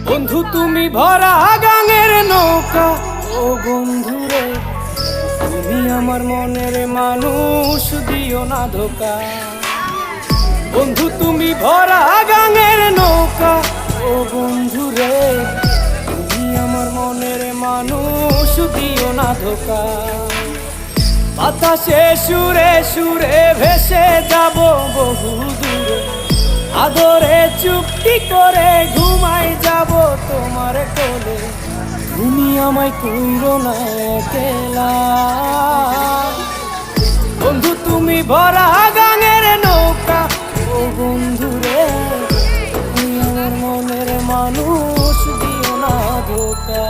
বন্ধু তুমি ভরা গাঙের নৌকা, ও বন্ধুরে তুমি আমার মনের মানুষ, দিও না ধোকা। বন্ধু তুমি ভরা গাঙের নৌকা, ও বন্ধুরে তুমি আমার মনের মানুষ, দিও না ধোকা। বাতাসে সুরে সুরে ভেসে যাব বহু দূরে, আদরে চুক্তি করে ঘুমাই যাব তোমার কোলে। তুমি আমায় কইরো না একলা, বন্ধু তুমি ভরা গাঙের নৌকা, ও বন্ধুরে তুমি আমার মনের মানুষ, দিও না ধোকা।